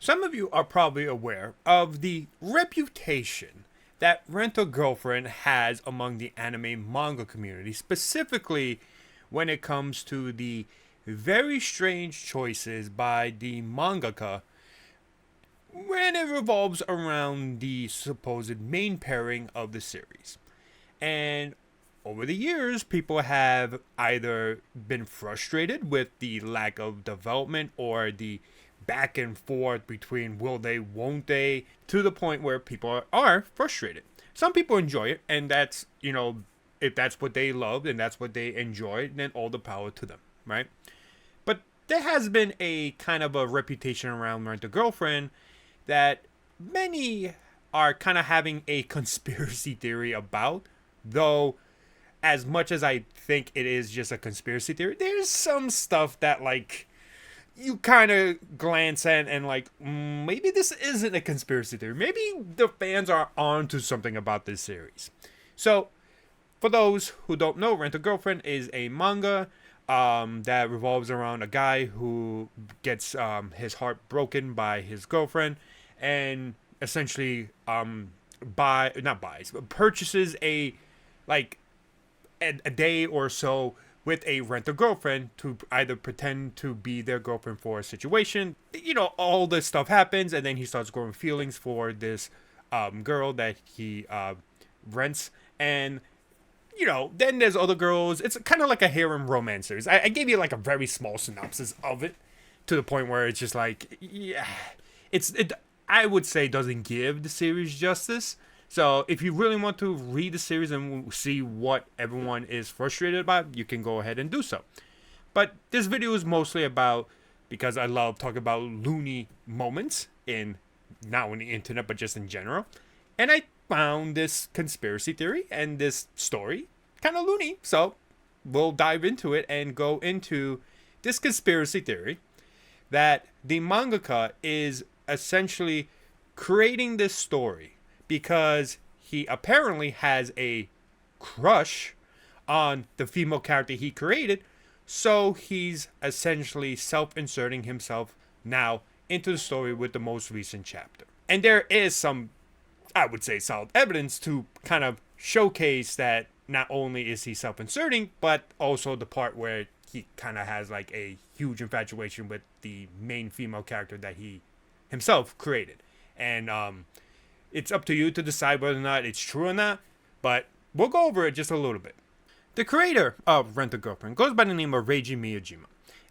Some of you are probably aware of the reputation that Rent a Girlfriend has among the anime manga community, specifically when it comes to the very strange choices by the mangaka when it revolves around the supposed main pairing of the series. And over the years, people have either been frustrated with the lack of development or the back and forth between will they, won't they, to the point where people are frustrated. Some people enjoy it, and that's, if that's what they love and that's what they enjoy, then all the power to them, right? But there has been a kind of a reputation around Rent a Girlfriend that many are kind of having a conspiracy theory about, though as much as I think it is just a conspiracy theory, there's some stuff that like you kind of glance at and like maybe this isn't a conspiracy theory. Maybe the fans are onto something about this series. So, for those who don't know, Rent a Girlfriend is a manga that revolves around a guy who gets his heart broken by his girlfriend, and essentially purchases a like a day or so with a rent-a-girlfriend to either pretend to be their girlfriend for a situation. All this stuff happens, and then he starts growing feelings for this girl that he rents. And, then there's other girls. It's kind of like a harem romance series. I gave you like a very small synopsis of it to the point where it's just like, yeah, I would say doesn't give the series justice. So if you really want to read the series and see what everyone is frustrated about, you can go ahead and do so. But this video is mostly about, because I love talking about loony moments in not only the internet but just in general. And I found this conspiracy theory and this story kind of loony. So we'll dive into it and go into this conspiracy theory that the mangaka is essentially creating this story because he apparently has a crush on the female character he created, so he's essentially self-inserting himself now into the story with the most recent chapter. And there is some, I would say, solid evidence to kind of showcase that not only is he self-inserting, but also the part where he kind of has like a huge infatuation with the main female character that he himself created. And it's up to you to decide whether or not it's true or not, but we'll go over it just a little bit. The creator of Rent a Girlfriend goes by the name of Reiji Miyajima,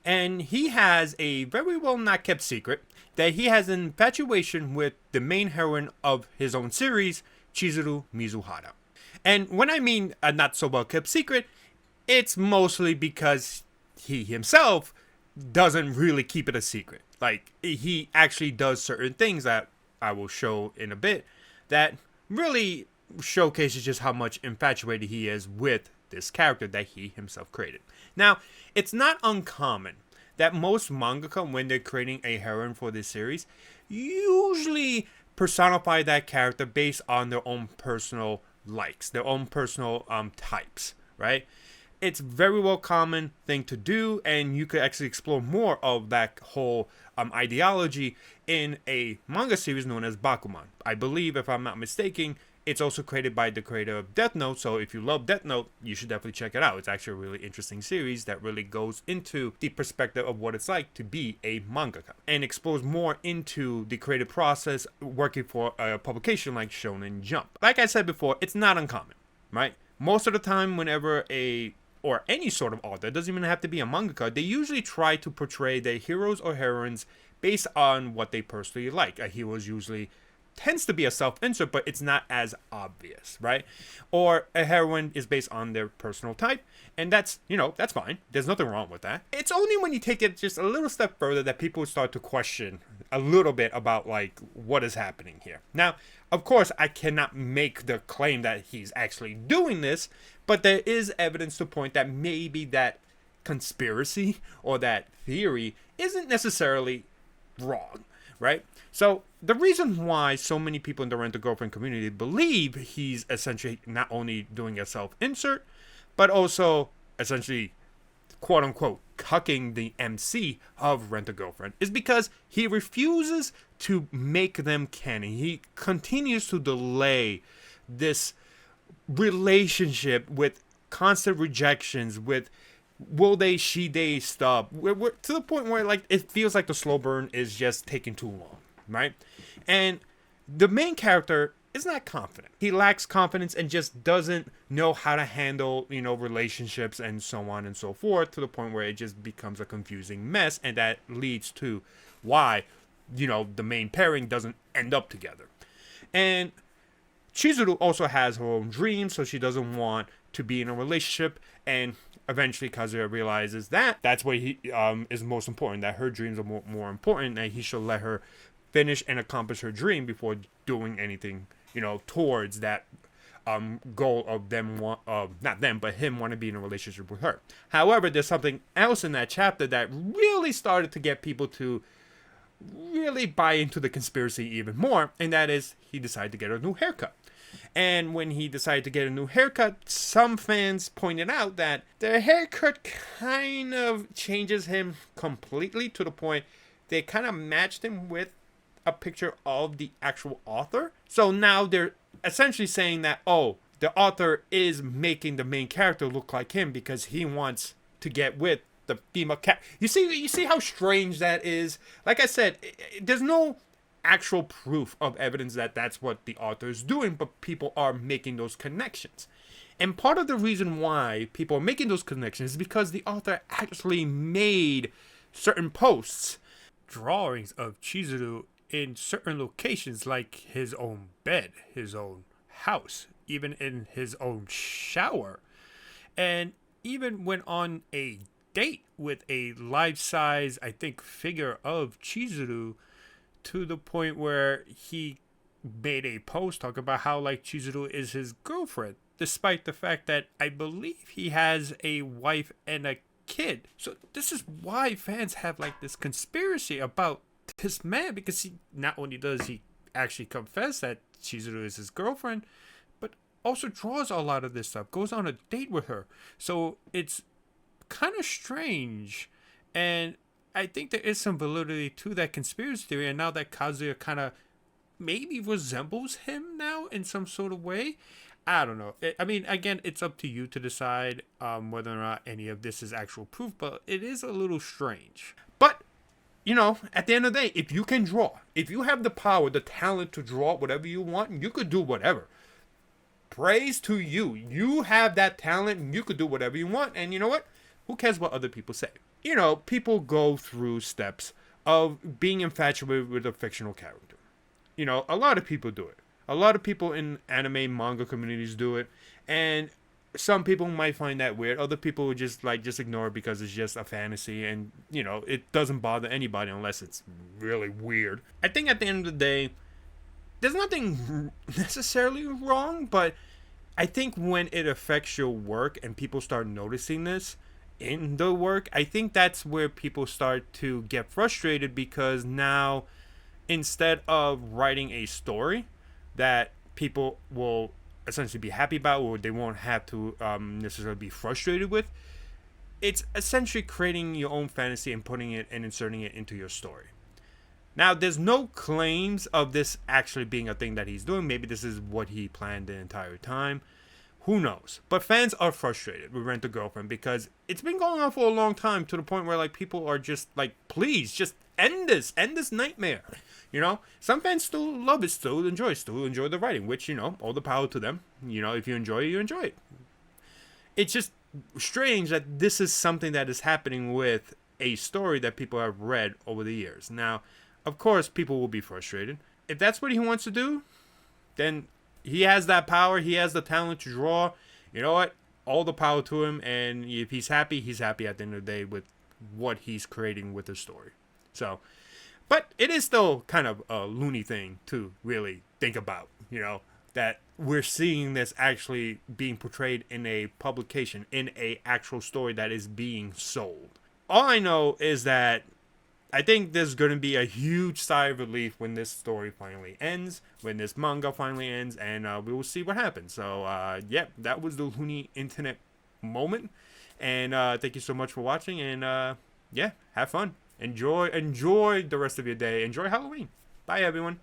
and he has a very well not kept secret that he has an infatuation with the main heroine of his own series, Chizuru Mizuhara. And when I mean a not so well kept secret, it's mostly because he himself doesn't really keep it a secret. Like, he actually does certain things that I will show in a bit that really showcases just how much infatuated he is with this character that he himself created. Now, it's not uncommon that most mangaka, when they're creating a heroine for this series, usually personify that character based on their own personal likes, their own personal types, right? It's very well common thing to do, and you could actually explore more of that whole ideology in a manga series known as Bakuman. I believe, if I'm not mistaken, it's also created by the creator of Death Note, so if you love Death Note, you should definitely check it out. It's actually a really interesting series that really goes into the perspective of what it's like to be a mangaka and explores more into the creative process working for a publication like Shonen Jump. Like I said before, it's not uncommon, right? Most of the time, whenever or any sort of author, it doesn't even have to be a mangaka, they usually try to portray their heroes or heroines based on what they personally like. A hero usually tends to be a self-insert, but it's not as obvious, right? Or a heroine is based on their personal type, and that's fine. There's nothing wrong with that. It's only when you take it just a little step further that people start to question a little bit about like what is happening here. Now, of course, I cannot make the claim that he's actually doing this, but there is evidence to point that maybe that conspiracy or that theory isn't necessarily wrong, right? So the reason why so many people in the Rent a Girlfriend community believe he's essentially not only doing a self-insert, but also essentially quote unquote cucking the MC of Rent a Girlfriend is because he refuses to make them canon. He continues to delay this relationship with constant rejections, with will they, she, they stuff. We're to the point where like it feels like the slow burn is just taking too long, right? And the main character is not confident. He lacks confidence and just doesn't know how to handle, relationships and so on and so forth, to the point where it just becomes a confusing mess, and that leads to why, the main pairing doesn't end up together. And Chizuru also has her own dreams, so she doesn't want to be in a relationship, and eventually Kazuya realizes that that's what he is most important, that her dreams are more important, and he should let her finish and accomplish her dream before doing anything, towards that goal of them, not them, but him want to be in a relationship with her. However, there's something else in that chapter that really started to get people to really buy into the conspiracy even more, and that is he decided to get a new haircut. And when he decided to get a new haircut, some fans pointed out that the haircut kind of changes him completely, to the point they kind of matched him with a picture of the actual author. So now they're essentially saying that, oh, the author is making the main character look like him because he wants to get with the female cat. You see how strange that is? Like I said, there's no actual proof of evidence that that's what the author is doing, but people are making those connections. And part of the reason why people are making those connections is because the author actually made certain posts, drawings of Chizuru in certain locations, like his own bed, his own house, even in his own shower, and even went on a date with a life-size, I think, figure of Chizuru, to the point where he made a post talking about how like Chizuru is his girlfriend, despite the fact that I believe he has a wife and a kid. So this is why fans have like this conspiracy about this man, because he not only does he actually confess that Chizuru is his girlfriend, but also draws a lot of this stuff, goes on a date with her. So it's kind of strange, and I think there is some validity to that conspiracy theory. And now that Kazuya kind of maybe resembles him now in some sort of way, I don't know. I mean, again, it's up to you to decide whether or not any of this is actual proof, but it is a little strange. But at the end of the day, if you can draw, if you have the power, the talent to draw whatever you want, you could do whatever. Praise to you. You have that talent, and you could do whatever you want. And you know what? Who cares what other people say? People go through steps of being infatuated with a fictional character. A lot of people do it. A lot of people in anime manga communities do it. And some people might find that weird. Other people would just ignore it because it's just a fantasy, and it doesn't bother anybody unless it's really weird. I think at the end of the day, there's nothing necessarily wrong, but I think when it affects your work and people start noticing this in the work, I think that's where people start to get frustrated, because now instead of writing a story that people will essentially be happy about, or they won't have to necessarily be frustrated with, it's essentially creating your own fantasy and putting it and inserting it into your story. Now, there's no claims of this actually being a thing that he's doing. Maybe this is what he planned the entire time. Who knows? But fans are frustrated with Rent a Girlfriend because it's been going on for a long time, to the point where like people are just like, please just end this nightmare. Some fans still love it, still enjoy the writing, which, all the power to them. If you enjoy it, you enjoy it. It's just strange that this is something that is happening with a story that people have read over the years. Now, of course, people will be frustrated. If that's what he wants to do, then he has that power. He has the talent to draw. You know what? All the power to him. And if he's happy at the end of the day with what he's creating with the story. So, but it is still kind of a loony thing to really think about, that we're seeing this actually being portrayed in a publication, in a actual story that is being sold. All I know is that I think there's going to be a huge sigh of relief when this story finally ends, when this manga finally ends, and we will see what happens. So, that was the Loony Internet Moment. And thank you so much for watching. And yeah, have fun. Enjoy the rest of your day. Enjoy Halloween. Bye, everyone.